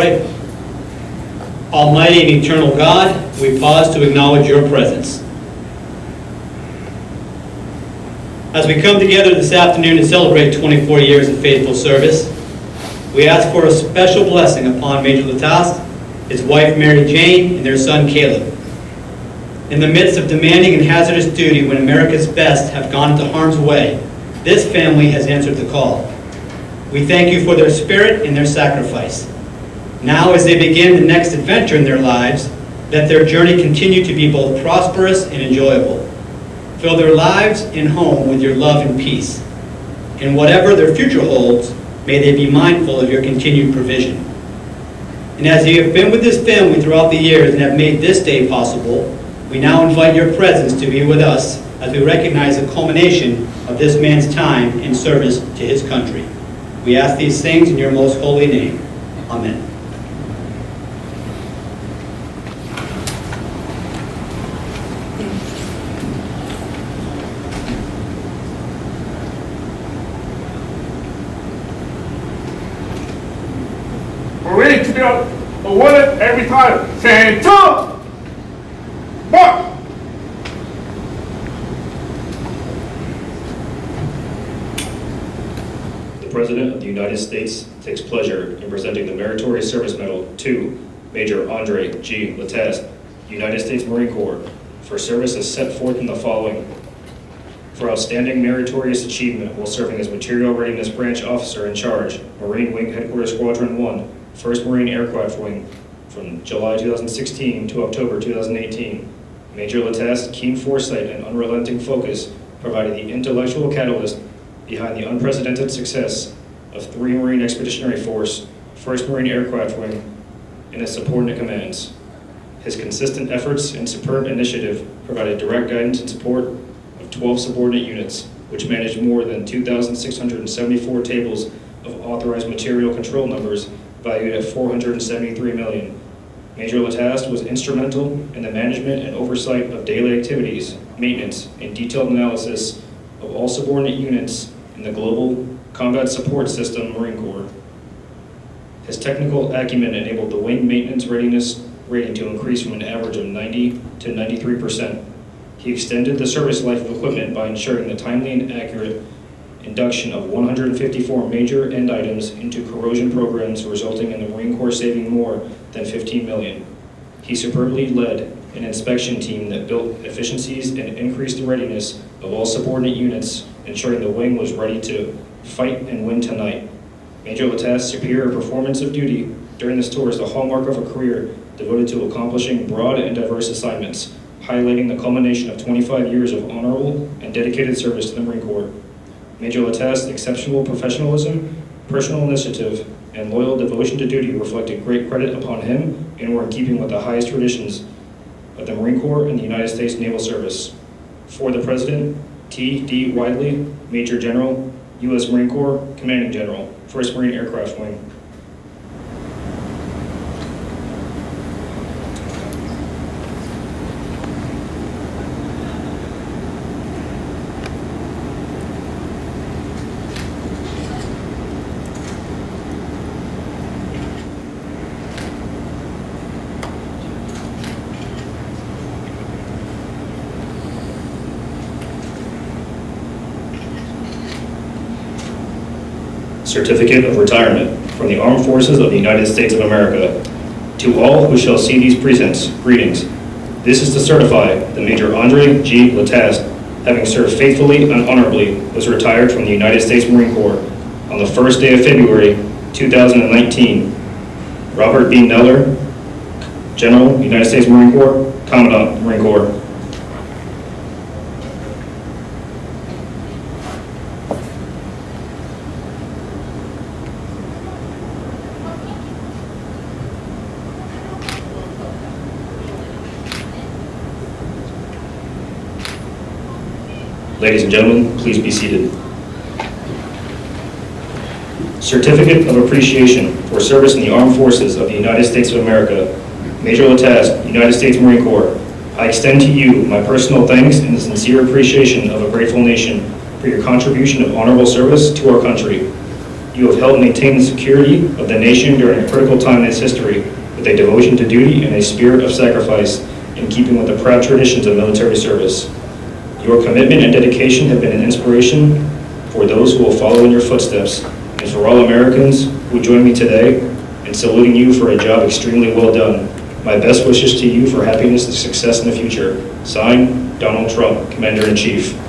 pray. Almighty and eternal God, we pause to acknowledge your presence. As we come together this afternoon to celebrate 24 years of faithful service, we ask for a special blessing upon Major Lataste, his wife Mary Jane, and their son Caleb. In the midst of demanding and hazardous duty when America's best have gone into harm's way, this family has answered the call. We thank you for their spirit and their sacrifice. Now, as they begin the next adventure in their lives, let their journey continue to be both prosperous and enjoyable. Fill their lives and home with your love and peace. And whatever their future holds, may they be mindful of your continued provision. And as you have been with this family throughout the years and have made this day possible, we now invite your presence to be with us as we recognize the culmination of this man's time in service to his country. We ask these things in your most holy name. Amen. We're ready to be awarded every time. Say 2, 1. The President of the United States takes pleasure in presenting the Meritorious Service Medal to Major Andre G. Lataste, United States Marine Corps, for service as set forth in the following. For outstanding meritorious achievement while serving as Material Readiness Branch Officer in Charge, Marine Wing Headquarters Squadron 1, 1st Marine Aircraft Wing, from July 2016 to October 2018. Major Lataste's keen foresight and unrelenting focus provided the intellectual catalyst behind the unprecedented success of 3 Marine Expeditionary Force, 1st Marine Aircraft Wing, and its subordinate commands. His consistent efforts and superb initiative provided direct guidance and support of 12 subordinate units, which managed more than 2,674 tables of authorized material control numbers valued at $473 million. Major Lataste was instrumental in the management and oversight of daily activities, maintenance, and detailed analysis of all subordinate units in the Global Combat Support System Marine Corps. His technical acumen enabled the wing maintenance readiness rating to increase from an average of 90 to 93%. He extended the service life of equipment by ensuring the timely and accurate induction of 154 major end items into corrosion programs, resulting in the Marine Corps saving more than $15 million. He superbly led an inspection team that built efficiencies and increased the readiness of all subordinate units, ensuring the wing was ready to fight and win tonight. Major Lataste's superior performance of duty during this tour is the hallmark of a career devoted to accomplishing broad and diverse assignments, highlighting the culmination of 25 years of honorable and dedicated service to the Marine Corps. Major Lataste's exceptional professionalism, personal initiative, and loyal devotion to duty reflected great credit upon him and were in keeping with the highest traditions of the Marine Corps and the United States Naval Service. For the President, T.D. Widely, Major General, U.S. Marine Corps, Commanding General, 1st Marine Aircraft Wing. Certificate of Retirement from the Armed Forces of the United States of America. To all who shall see these presents, greetings. This is to certify that Major Andre G. Lataste, having served faithfully and honorably, was retired from the United States Marine Corps on the first day of February 2019. Robert B. Neller, General, United States Marine Corps, Commandant, Marine Corps. Ladies and gentlemen, please be seated. Certificate of Appreciation for Service in the Armed Forces of the United States of America. Major Lataste, United States Marine Corps. I extend to you my personal thanks and the sincere appreciation of a grateful nation for your contribution of honorable service to our country. You have helped maintain the security of the nation during a critical time in its history with a devotion to duty and a spirit of sacrifice in keeping with the proud traditions of military service. Your commitment and dedication have been an inspiration for those who will follow in your footsteps, and for all Americans who join me today in saluting you for a job extremely well done. My best wishes to you for happiness and success in the future. Signed, Donald Trump, Commander-in-Chief.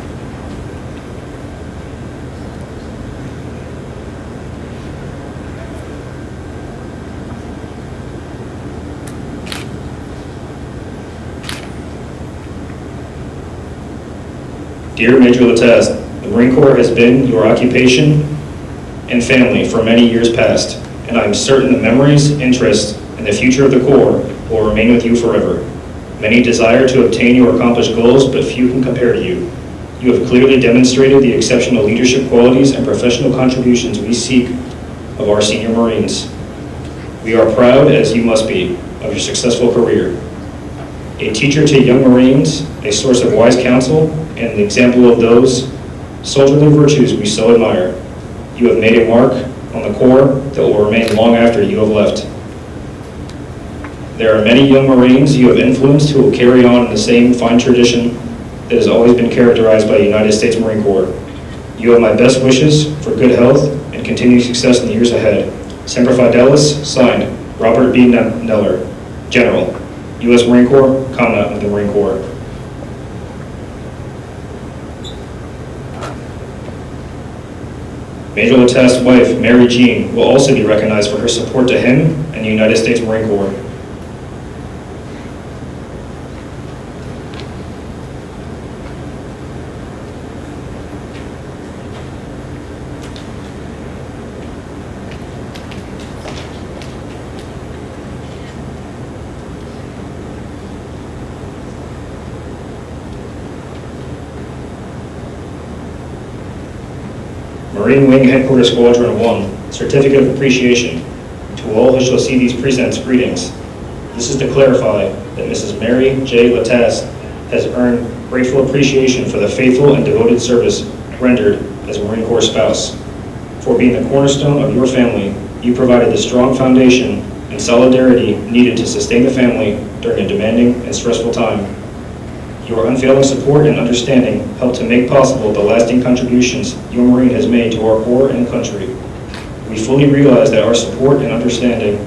Dear Major Lataz, the Marine Corps has been your occupation and family for many years past, and I am certain the memories, interests, and the future of the Corps will remain with you forever. Many desire to obtain your accomplished goals, but few can compare to you. You have clearly demonstrated the exceptional leadership qualities and professional contributions we seek of our senior Marines. We are proud, as you must be, of your successful career. A teacher to young Marines, a source of wise counsel, and an example of those soldierly virtues we so admire. You have made a mark on the Corps that will remain long after you have left. There are many young Marines you have influenced who will carry on in the same fine tradition that has always been characterized by the United States Marine Corps. You have my best wishes for good health and continued success in the years ahead. Semper Fidelis, signed, Robert B. Neller, General, U.S. Marine Corps, Commandant of the Marine Corps. Major Latast's wife, Mary Jean, will also be recognized for her support to him and the United States Marine Corps. Marine Wing Headquarters Squadron 1, Certificate of Appreciation. To all who shall see these presents, greetings. This is to clarify that Mrs. Mary J. Latast has earned grateful appreciation for the faithful and devoted service rendered as a Marine Corps spouse. For being the cornerstone of your family, you provided the strong foundation and solidarity needed to sustain the family during a demanding and stressful time. Your unfailing support and understanding helped to make possible the lasting contributions your Marine has made to our Corps and country. We fully realize that our support and understanding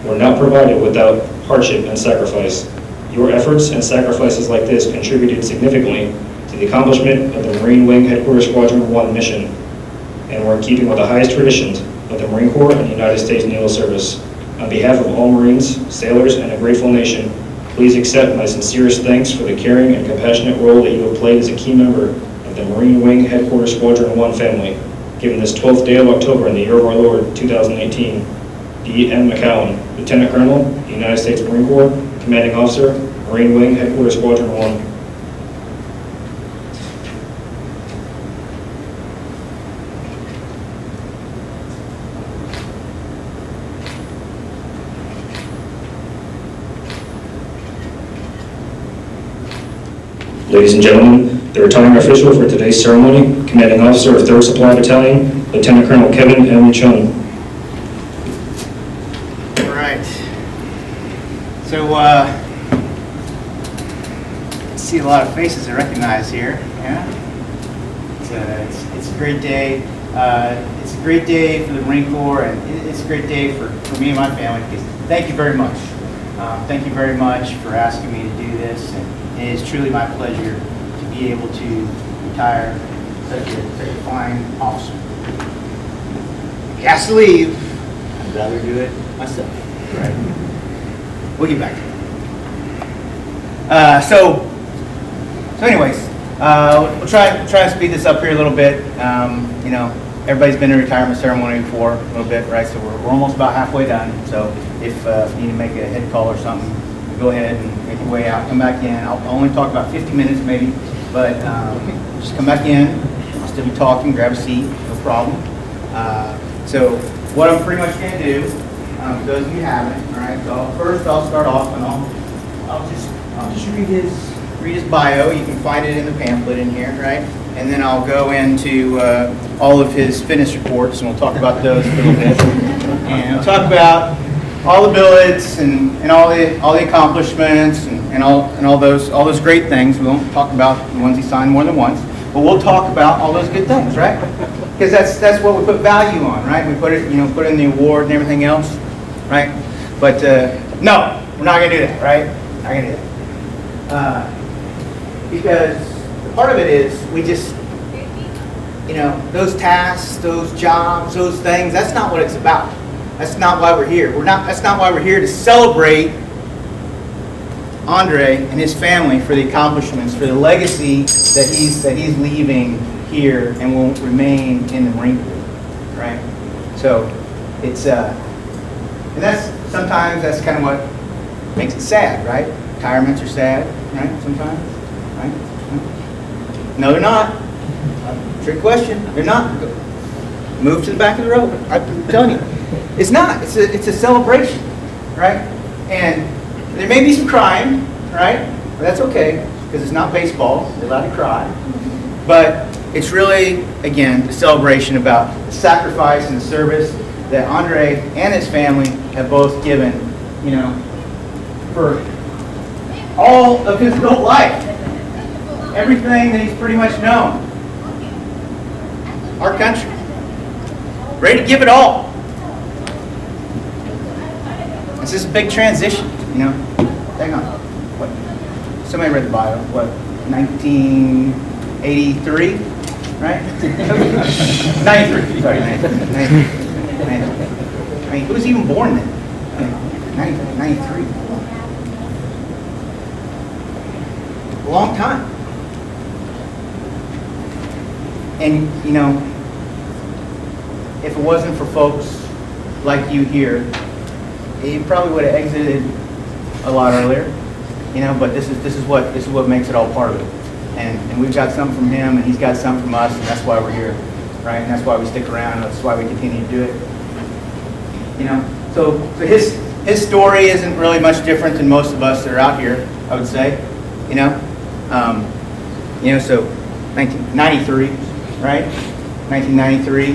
were not provided without hardship and sacrifice. Your efforts and sacrifices like this contributed significantly to the accomplishment of the Marine Wing Headquarters Squadron 1 mission, and were in keeping with the highest traditions of the Marine Corps and the United States Naval Service. On behalf of all Marines, sailors, and a grateful nation, please accept my sincerest thanks for the caring and compassionate role that you have played as a key member of the Marine Wing Headquarters Squadron 1 family, given this 12th day of October in the year of our Lord, 2018. D. M. McCowan, Lieutenant Colonel, United States Marine Corps, Commanding Officer, Marine Wing Headquarters Squadron 1. Ladies and gentlemen, the retiring official for today's ceremony, Commanding Officer of 3rd Supply Battalion, Lieutenant Colonel Kevin M. Chung. All right. So, see a lot of faces I recognize here. Yeah. It's a great day. It's a great day for the Marine Corps, and it's a great day for me and my family. Thank you very much. Thank you very much for asking me to do this. And it is truly my pleasure to be able to retire such a fine officer. If he has to leave, I'd rather do it myself. Right? We'll get back to it. So anyways, we'll try and speed this up here a little bit. You know, everybody's been in a retirement ceremony before a little bit, right? So we're almost about halfway done. So if you need to make a head call or something, go ahead and make your way out, come back in. I'll only talk about 50 minutes maybe, but just come back in. I'll still be talking, grab a seat, no problem. So what I'm pretty much going to do, for those of you who haven't, all right, so first I'll start off and I'll just read his bio. You can find it in the pamphlet in here, right? and then I'll go into all of his fitness reports, and we'll talk about those for a little bit. And we'll talk about all the billets and all the accomplishments and all those great things. We won't talk about the ones he signed more than once, but we'll talk about all those good things, right? Because that's what we put value on, right? We put it in the award and everything else, right? But no, we're not gonna do that, right? Not gonna do that. Because part of it is we just, those tasks, those jobs, those things, that's not what it's about. That's not why we're here. That's not why we're here to celebrate Andre and his family for the accomplishments, for the legacy that he's leaving here and will remain in the Marine Corps, right? So it's and sometimes that's kind of what makes it sad, right? Retirements are sad, right? Sometimes, right? No, they're not. Trick question. They're not. Move to the back of the road. I'm telling you, it's not. It's a celebration, right? And there may be some crying, right? But that's okay because it's not baseball. They're allowed to cry. But it's really, again, the celebration about the sacrifice and the service that Andre and his family have both given, for all of his adult life. Everything that he's pretty much known. Our country. Ready to give it all. It's just a big transition, Hang on. What? Somebody read the bio. What? 1983, right? 93. Sorry, 93. I mean, who was even born then? 93. A long time. And, if it wasn't for folks like you here, he probably would have exited a lot earlier, but this is what makes it all part of it. And we've got some from him, and he's got some from us, and that's why we're here, right? And that's why we stick around, and that's why we continue to do it. So his story isn't really much different than most of us that are out here, I would say, so 1993, right? 1993,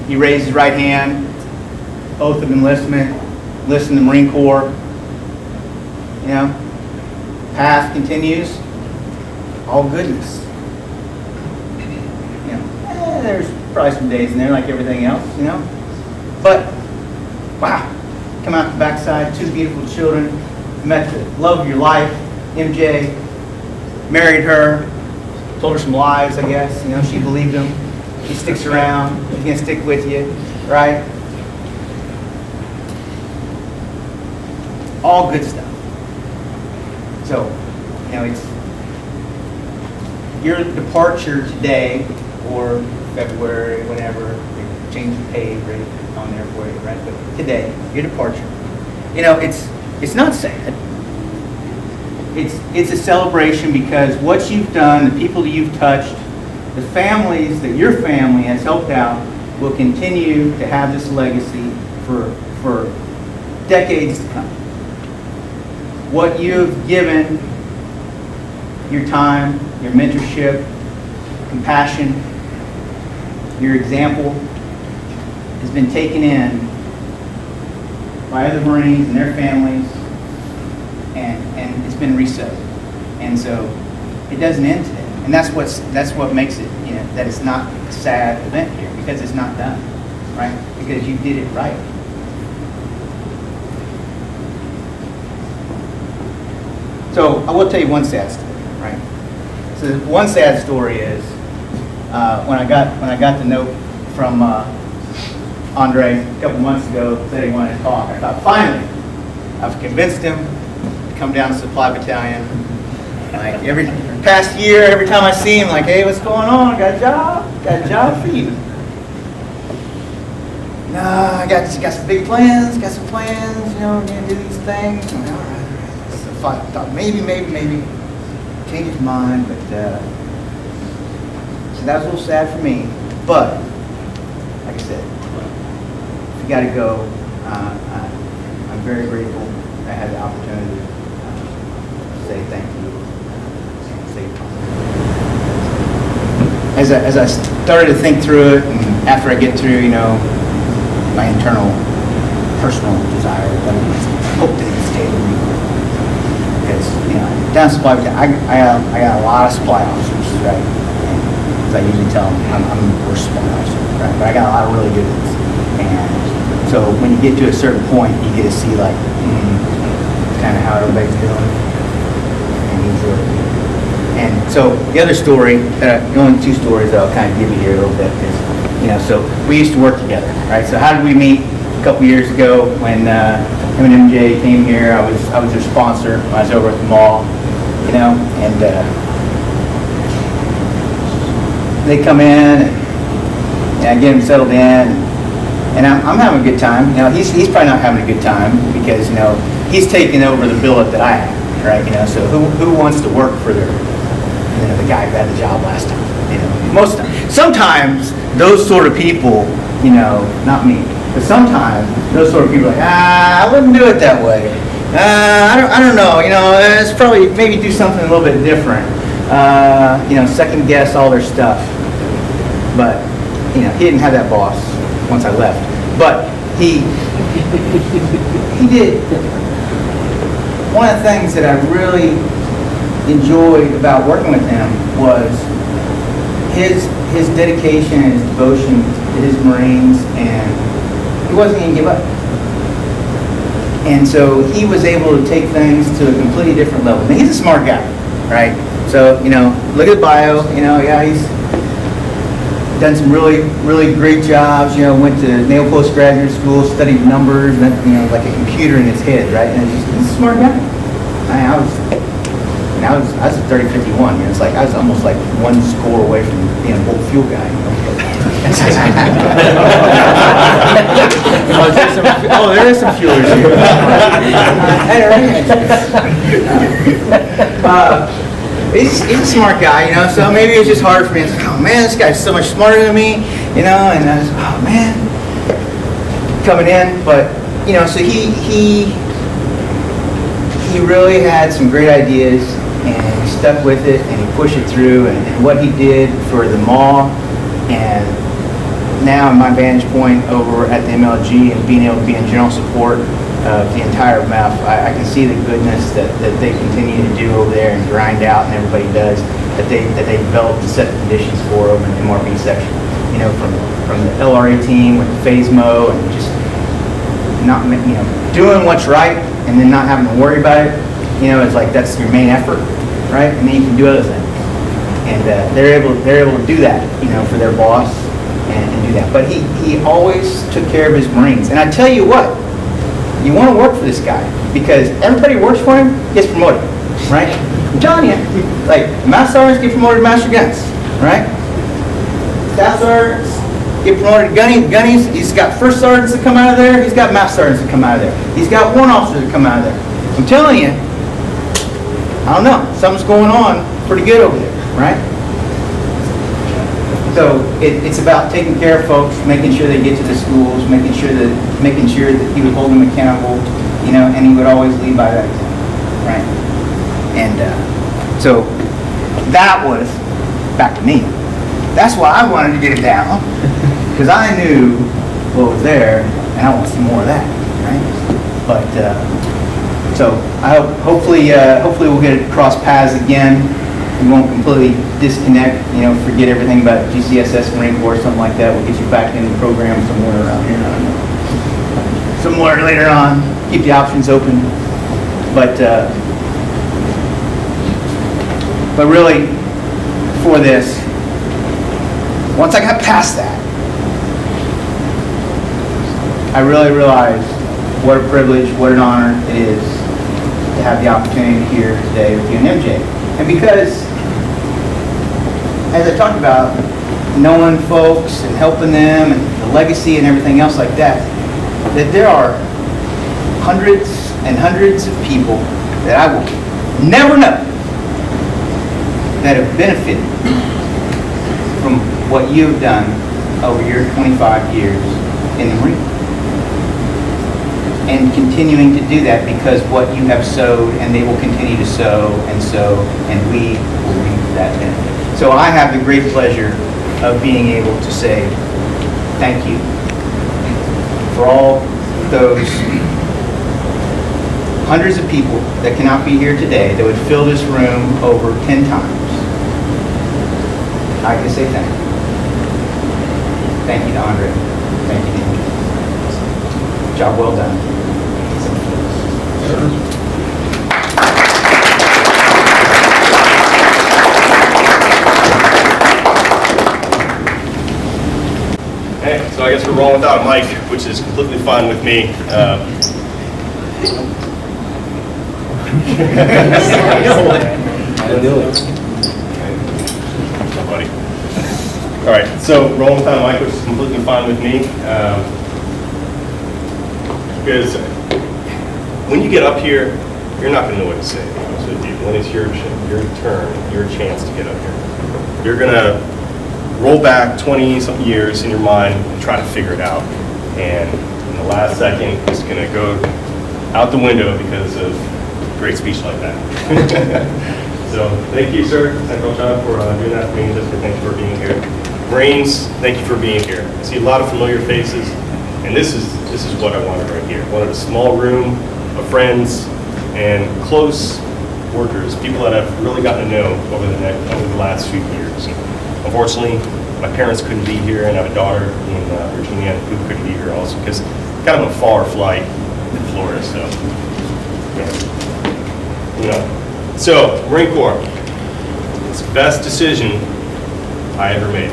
he raised his right hand, oath of enlistment, enlisted in the Marine Corps, path continues, all goodness. There's probably some days in there like everything else, but wow, come out the backside, 2 beautiful children, met the love of your life, MJ, married her, told her some lies, I guess, she believed him. He sticks around, he's going to stick with you, right? All good stuff. So, it's your departure today or February, whenever, they change the pay rate on there for you, right? But today, your departure, it's not sad. It's a celebration because what you've done, the people that you've touched, the families that your family has helped out will continue to have this legacy for decades to come. What you've given, your time, your mentorship, compassion, your example has been taken in by other Marines and their families, and it's been reset. And so it doesn't end today. And that's what makes it, that it's not a sad event here, because it's not done, right? Because you did it right. So I will tell you one sad story, right? So one sad story is when I got the note from Andre a couple months ago, said he wanted to talk. I thought, finally, I've convinced him to come down to Supply Battalion. Like every past year, every time I see him, like, hey, what's going on? I got a job for you. Nah, I got some big plans, I'm gonna do these things. I'm like, all right. So I thought maybe, change his mind, but so that was a little sad for me. But, like I said, if you gotta go, I'm very grateful I had the opportunity to say thank you. as I started to think through it, and after I get through, my internal personal desire, I hope that he stay with me. Because, down at supply, I got a lot of supply officers, right? And as I usually tell them, I'm the worst supply officer, right? But I got a lot of really good ones. And so when you get to a certain point, you get to see like, kind of how everybody's doing. And he's and so the other story, the only two stories that I'll kind of give you here a little bit is, so we used to work together, right? So how did we meet? A couple years ago when him and MJ came here, I was their sponsor when I was over at the mall, and they come in and I get him settled in, and I'm having a good time. He's probably not having a good time because he's taking over the billet that I have, right? So who wants to work for the guy who had the job last time? Most of the time. Sometimes those sort of people, not me. But sometimes those sort of people are like, I wouldn't do it that way. I don't know. It's probably maybe do something a little bit different. Second guess all their stuff. But he didn't have that boss once I left. But he did. One of the things that I really enjoyed about working with him was his dedication and his devotion to his Marines, and he wasn't going to give up. And so he was able to take things to a completely different level. Now, he's a smart guy, right? So, look at the bio, he's done some really, really great jobs, went to Naval Postgraduate School, studied numbers, and, like a computer in his head, right? And he's a smart guy. I was a 30-51, it's like I was almost like one score away from being a Bolt Fuel guy. There is some fuelers here. He's a smart guy, so maybe it's just hard for me. It's like, oh man, this guy's so much smarter than me, and I was, oh man, coming in, but so he really had some great ideas, and he stuck with it, and he pushed it through, and what he did for the mall, and now in my vantage point over at the MLG and being able to be in general support of the entire MEF, I can see the goodness that they continue to do over there and grind out, and everybody does, that they developed and set the conditions for over in the MRB section. From the LRA team with the FASMO, and just not, doing what's right, and then not having to worry about it. It's like that's your main effort, right? And then you can do other things. And they're able to do that, for their boss and do that. But he always took care of his Marines. And I tell you what, you want to work for this guy because everybody who works for him gets promoted, right? I'm telling you, like Master Sergeants get promoted to Master Guns, right? Staff Sergeants get promoted to Gunnies. He's got First Sergeants that come out of there. He's got Master Sergeants that come out of there. He's got Warrant Officers that come out of there. I'm telling you, I don't know, something's going on pretty good over there, right? So it's about taking care of folks, making sure they get to the schools, making sure that he would hold them accountable, and he would always lead by that example, right? And so that was back to me. That's why I wanted to get it down, because I knew what was there, and I want some more of that, right? But so I hopefully we'll get to cross paths again. We won't completely disconnect, forget everything about GCSS, Marine Corps, something like that. We'll get you back in the program somewhere around here. I don't know. Somewhere later on, keep the options open. But really, for this, once I got past that, I really realized what a privilege, what an honor it is to have the opportunity to hear today with you and MJ. And because, as I talked about, knowing folks and helping them and the legacy and everything else like that, that there are hundreds and hundreds of people that I will never know that have benefited from what you've done over your 25 years in the Marine Corps. And continuing to do that because what you have sowed, and they will continue to sow, and we will reap that benefit. So I have the great pleasure of being able to say thank you for all those hundreds of people that cannot be here today that would fill this room over 10 times. I can say thank you. Thank you to Andre. Thank you to him. Job well done. Okay, so I guess we're rolling without a mic, which is completely fine with me. Buddy. All right, so rolling without a mic, which is completely fine with me. Because when you get up here, you're not going to know what to say. To be honest with you. When it's your turn, your chance to get up here, you're going to roll back 20-something years in your mind and try to figure it out. And in the last second, it's going to go out the window because of a great speech like that. So thank you, sir, SNCO John, for doing that for me. Jessica, thank you for being here. Marines, thank you for being here. I see a lot of familiar faces, and this is what I wanted right here. I wanted a small room of friends and close workers, people that I've really gotten to know over the last few years. Unfortunately, my parents couldn't be here, and I have a daughter in Virginia who couldn't be here also because kind of a far flight in Florida. So, yeah. So, Marine Corps, it's the best decision I ever made.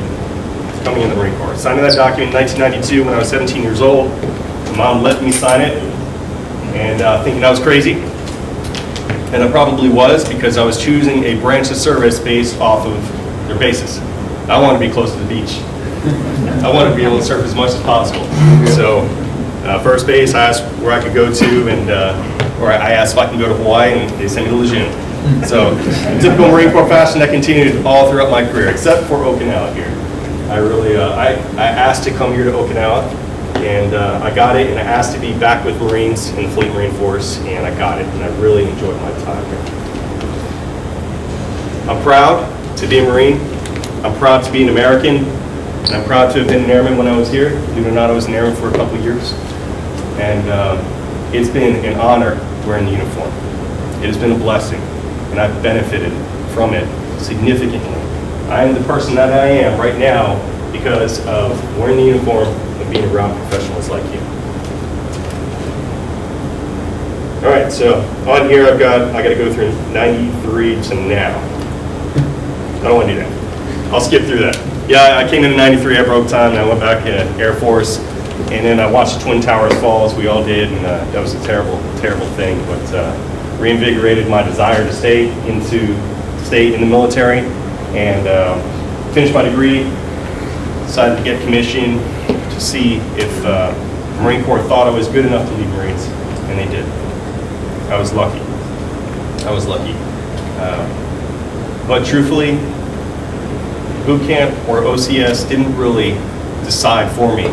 Coming in the Marine Corps. Signed that document in 1992 when I was 17 years old. My mom let me sign it, and thinking I was crazy. And I probably was, because I was choosing a branch of service based off of their basis. I want to be close to the beach. I want to be able to surf as much as possible. So, first base, I asked where I could go to, and or I asked if I can go to Hawaii, and they sent me to Lejeune. So, in typical Marine Corps fashion, that continued all throughout my career, except for Okinawa here. I really, I asked to come here to Okinawa, and I got it, and I asked to be back with Marines in the Fleet Marine Force, and I got it, and I really enjoyed my time here. I'm proud to be a Marine. I'm proud to be an American, and I'm proud to have been an airman when I was here. Believe it or not, I was an airman for a couple of years, and it's been an honor wearing the uniform. It has been a blessing, and I've benefited from it significantly. I am the person that I am right now because of wearing the uniform and being around professionals like you. All right, so on here I got to go through 93 to now. I don't want to do that. I'll skip through that. Yeah, I came in 93, I broke time, and I went back to Air Force, and then I watched the Twin Towers fall, as we all did, and that was a terrible, terrible thing, but reinvigorated my desire to stay in the military, and finished my degree, decided to get commissioned to see if the Marine Corps thought I was good enough to lead Marines, and they did. I was lucky. But truthfully, boot camp or OCS didn't really decide for me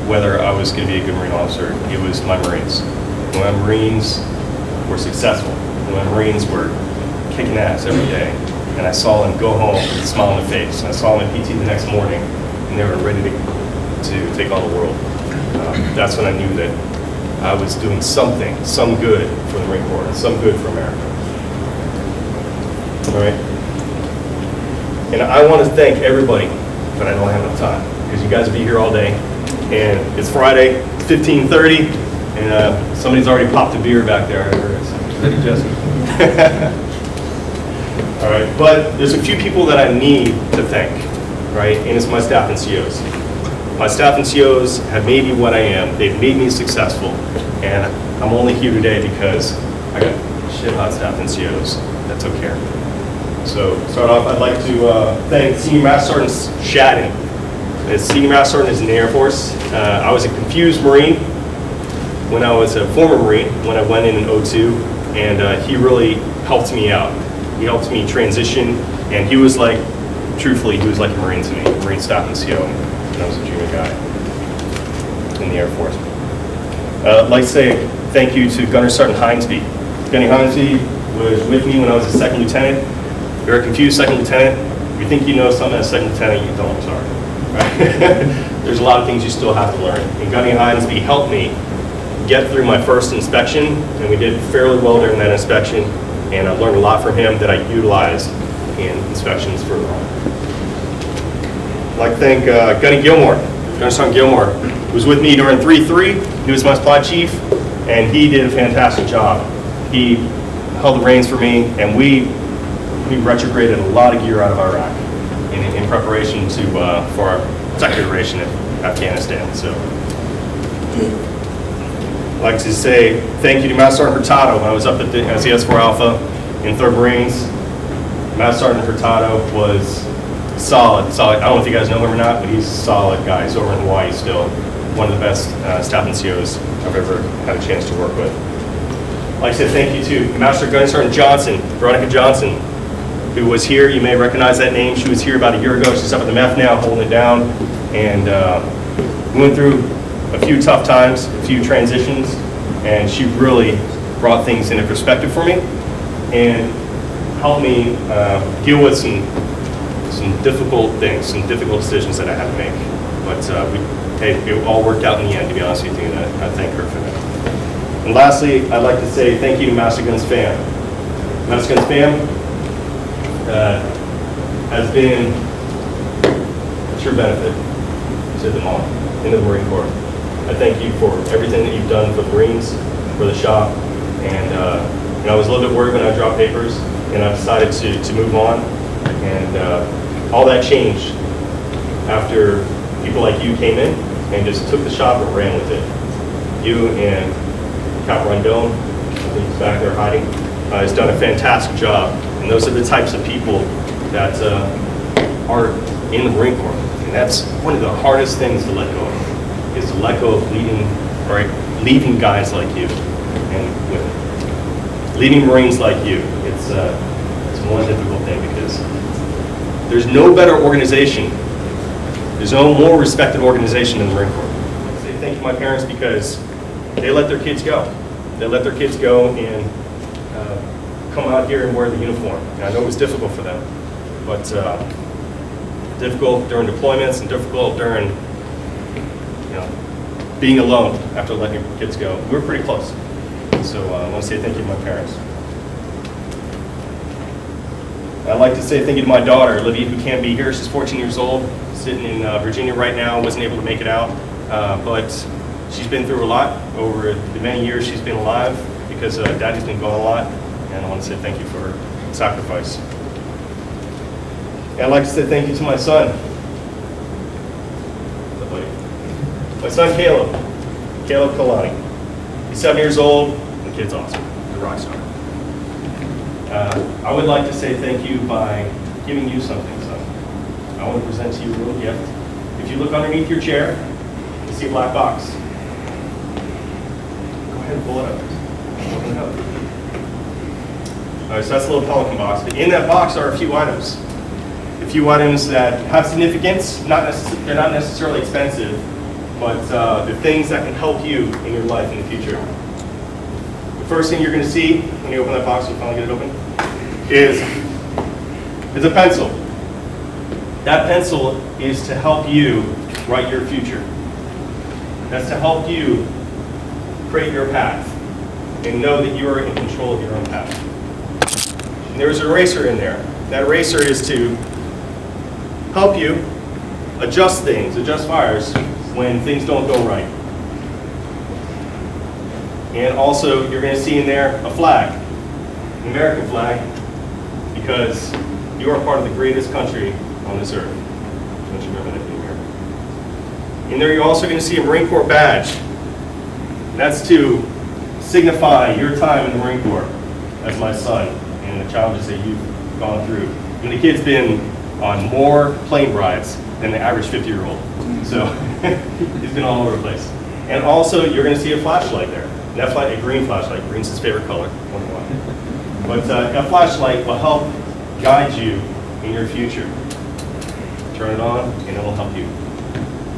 whether I was going to be a good Marine officer. It was my Marines. When my Marines were successful, when my Marines were kicking ass every day, and I saw them go home with a smile on their face, and I saw them at PT the next morning, and they were ready to take on the world. That's when I knew that I was doing some good for the Marine Corps, and some good for America. All right? And I want to thank everybody, but I don't have enough time, because you guys will be here all day, and it's Friday, it's 15:30, and somebody's already popped a beer back there. I heard it. Is that Jesse? All right, but there's a few people that I need to thank, right? And it's my staff and COs. My staff and COs have made me what I am. They've made me successful, and I'm only here today because I got shit hot staff and COs that took care of me. So, to start off, I'd like to thank Senior Master Sergeant Shadden. Senior Master Sergeant is in the Air Force. I was a confused Marine when I was a former Marine, when I went in 02, and he really helped me out. He helped me transition, and he was like, truthfully, he was like a Marine to me, Marine staff and CO, when I was a junior guy in the Air Force. I'd like to say thank you to Gunner Sergeant Hinesby. Gunny Hinesby was with me when I was a second lieutenant. Very confused second lieutenant, If you think you know something as second lieutenant, you don't, sorry. Right? There's a lot of things you still have to learn. And Gunny Hinesby helped me get through my first inspection, and we did fairly well during that inspection, and I learned a lot from him that I utilized in inspections further on. I'd like to thank Gunny Gilmore, Gunner Sergeant Gilmore, who was with me during 3-3. He was my supply chief, and he did a fantastic job. He held the reins for me, and we retrograded a lot of gear out of Iraq in preparation for our second iteration in Afghanistan. So, I'd like to say thank you to Master Sergeant Hurtado. I was up at the S4 Alpha in 3rd Marines. Master Sergeant Hurtado was solid. I don't know if you guys know him or not, but he's a solid guy. He's over in Hawaii still. One of the best staff NCOs I've ever had a chance to work with. I'd like to say thank you to Master Gunner Sergeant Johnson, Veronica Johnson, who was here. You may recognize that name. She was here about a year ago. She's up at the MEF now, holding it down. And we went through a few tough times, a few transitions, and she really brought things into perspective for me and helped me deal with some difficult things, some difficult decisions that I had to make. But it all worked out in the end, to be honest with you, and I thank her for that. And lastly, I'd like to say thank you to Master Guns Fam. Master Guns Fam has been a true benefit to them all in the Marine Corps. I thank you for everything that you've done for the Marines, for the shop, and I was a little bit worried when I dropped papers, and I decided to move on, and all that changed after people like you came in and just took the shop and ran with it. You and Cap Rondone, I think he's back there hiding, has done a fantastic job, and those are the types of people that are in the Marine Corps, and that's one of the hardest things to let go of, is to let go of leaving guys like you and women. Leading Marines like you, it's one difficult thing because there's no better organization, there's no more respected organization than the Marine Corps. I say thank you to my parents because they let their kids go. They let their kids go and come out here and wear the uniform. And I know it was difficult for them, but difficult during deployments and difficult during being alone after letting your kids go. We were pretty close. So I want to say thank you to my parents. I'd like to say thank you to my daughter, Olivia, who can't be here. She's 14 years old, sitting in Virginia right now, wasn't able to make it out. But she's been through a lot over the many years she's been alive because Daddy's been gone a lot. And I want to say thank you for her sacrifice. And I'd like to say thank you to my son. My son, Caleb Kalani. He's 7 years old, the kid's awesome. He's a rock star. I would like to say thank you by giving you something, son. I want to present to you a little gift. If you look underneath your chair, you see a black box. Go ahead and pull it up. Open it up. All right, so that's a little Pelican box. But in that box are a few items. A few items that have significance. They're not necessarily expensive, but the things that can help you in your life in the future. The first thing you're going to see when you open that box, you finally get it open, is a pencil. That pencil is to help you write your future. That's to help you create your path and know that you are in control of your own path. And there's an eraser in there. That eraser is to help you adjust things, adjust fires when things don't go right. And also, you're going to see in there a flag, an American flag, because you are part of the greatest country on this earth. Don't you remember that being here? In there, you're also going to see a Marine Corps badge. That's to signify your time in the Marine Corps as my son and the challenges that you've gone through. And the kid's been on more plane rides than the average 50-year-old. So he's been all over the place. And also, you're going to see a flashlight there. And that a green flashlight. Green's his favorite color. But a flashlight will help guide you in your future. Turn it on, and it'll help you.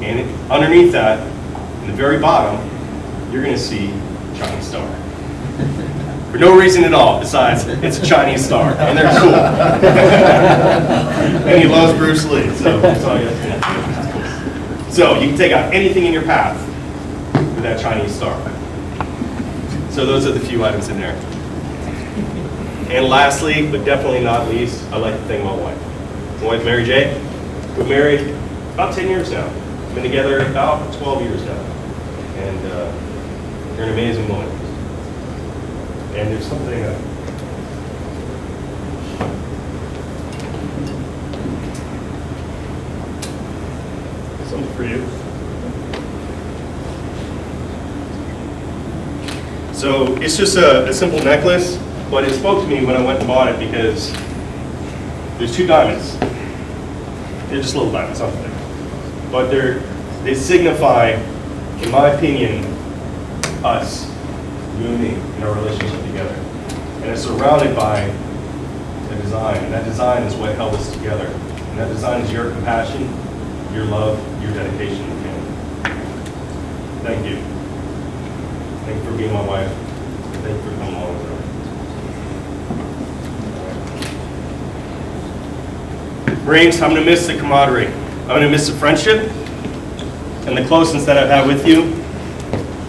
And underneath that, in the very bottom, you're going to see a Chinese star. for no reason at all besides it's a Chinese star and they're cool. And he loves Bruce Lee, so that's all you have to do. So you can take out anything in your path with that Chinese star. So those are the few items in there. And lastly, but definitely not least, I'd like to thank my wife. My wife, Mary J. We're married about 10 years now. Been together about 12 years now. And you're an amazing woman. And there's something, something for you. So it's just a simple necklace, but it spoke to me when I went and bought it because there's 2 diamonds. They're just little diamonds, aren't they? But they signify, in my opinion, us, you and me, in our relationship together. And it's surrounded by a design, and that design is what held us together. And that design is your compassion, your love, your dedication to family. Thank you. Thank you for being my wife. Thank you for coming along with her. Marines, I'm going to miss the camaraderie. I'm going to miss the friendship and the closeness that I've had with you.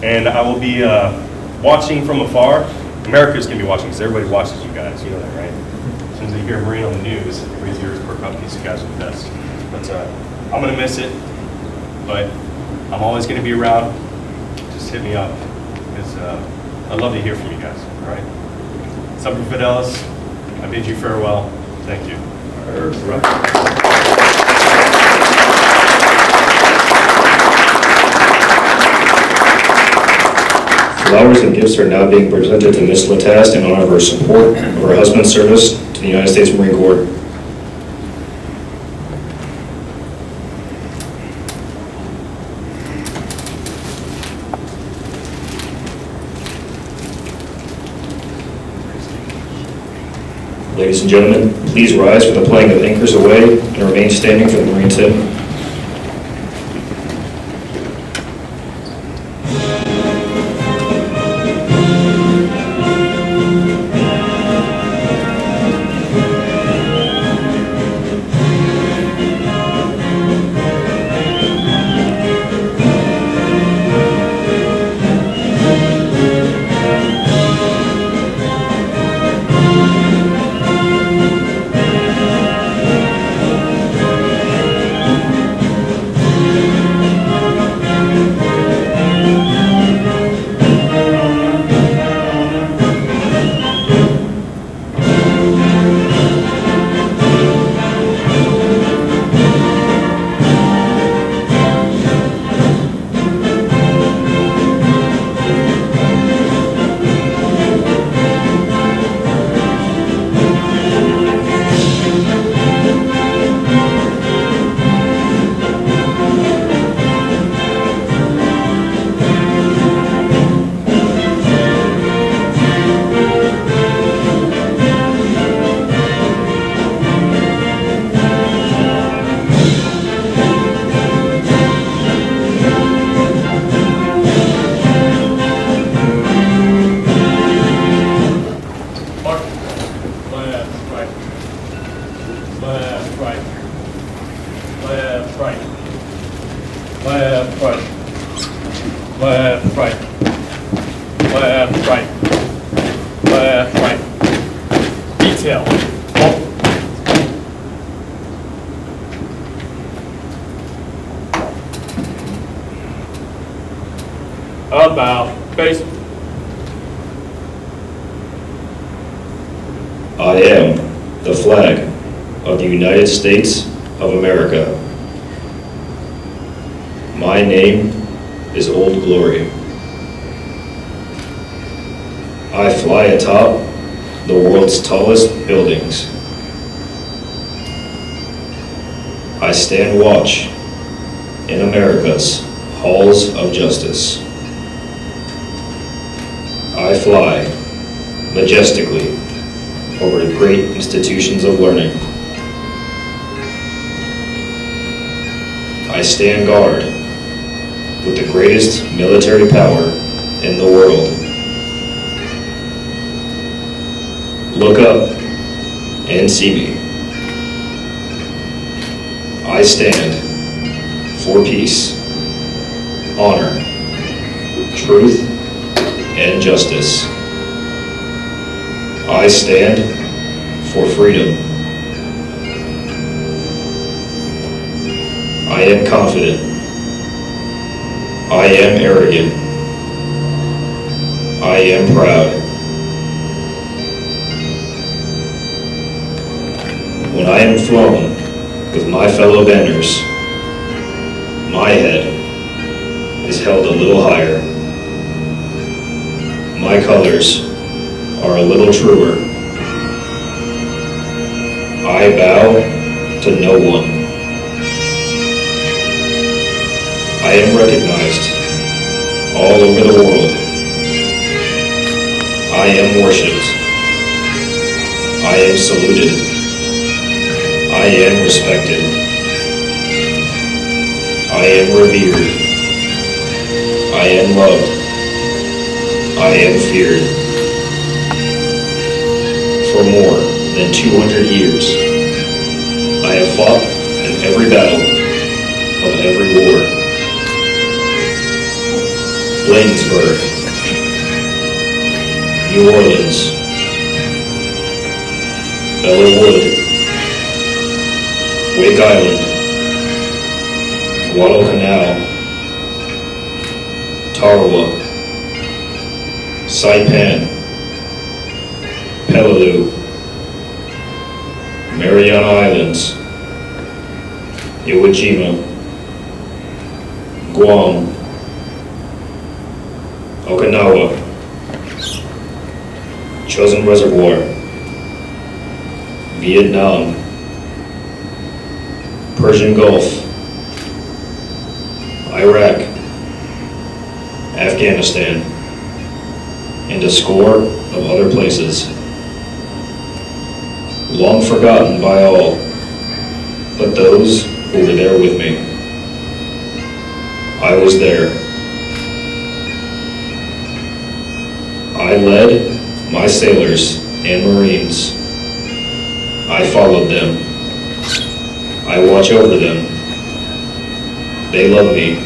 And I will be watching from afar. America's going to be watching because everybody watches you guys. You know that, right? As soon as they hear a Marine on the news, everybody's ears perk up. These guys are the best. But I'm going to miss it. But I'm always going to be around. Just hit me up. Because I'd love to hear from you guys. All right? Semper Fidelis. I bid you farewell. Thank you. Flowers and gifts are now being presented to Ms. Latast in honor of her support of her husband's service to the United States Marine Corps. Ladies and gentlemen, please rise for the playing of Anchors Away and remain standing for the Marines hymn. Detail. About face. I am the flag of the United States of America. My name is Old Glory. I fly atop the world's tallest buildings. I stand watch in America's halls of justice. I fly majestically over the great institutions of learning. I stand guard with the greatest military power in the world. Look up and see me. I stand for peace, honor, truth, and justice. I stand for freedom. I am confident. I am arrogant. I am proud. When I am flown with my fellow banners, my head is held a little higher. My colors are a little truer. I bow to no one. I am recognized all over the world. I am worshipped. I am saluted. I am respected. I am revered. I am loved. I am feared. For more than 200 years, I have fought in every battle of every war. Bladensburg, New Orleans, Belleau Wood, Wake Island, Guadalcanal, Tarawa, Saipan, Peleliu, Mariana Islands, Iwo Jima, Guam, Okinawa, Chosin Reservoir, Vietnam, Persian Gulf, Iraq, Afghanistan, and a score of other places. Long forgotten by all, but those who were there with me. I was there. I led my sailors and Marines. I followed them. I watch over them. They love me.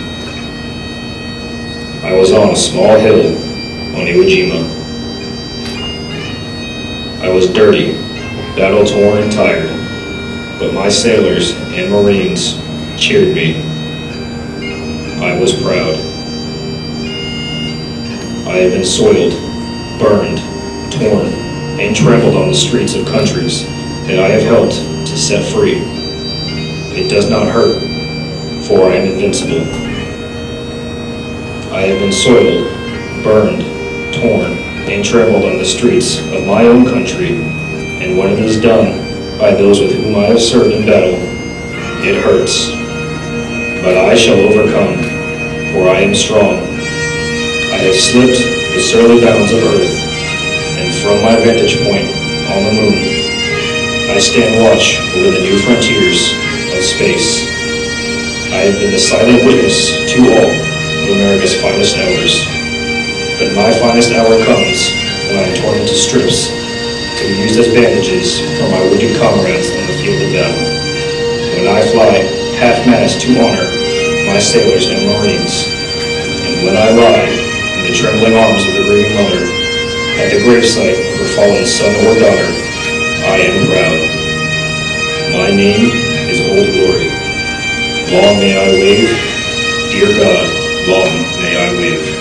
I was on a small hill on Iwo Jima. I was dirty, battle-torn and tired, but my sailors and Marines cheered me. I was proud. I have been soiled, burned, torn, and trampled on the streets of countries that I have helped to set free. It does not hurt, for I am invincible. I have been soiled, burned, torn, and trampled on the streets of my own country, and when it is done by those with whom I have served in battle, it hurts. But I shall overcome, for I am strong. I have slipped the surly bounds of earth, and from my vantage point on the moon, I stand watch over the new frontiers of space. I have been the silent witness to all of America's finest hours. But my finest hour comes when I am torn into strips to be used as bandages for my wounded comrades on the field of battle. When I fly half-mast to honor my sailors and Marines, and when I lie in the trembling arms of a grieving mother at the gravesite of her fallen son or daughter, I am proud. My name is Old Glory. Long may I wave, dear God, long may I wave.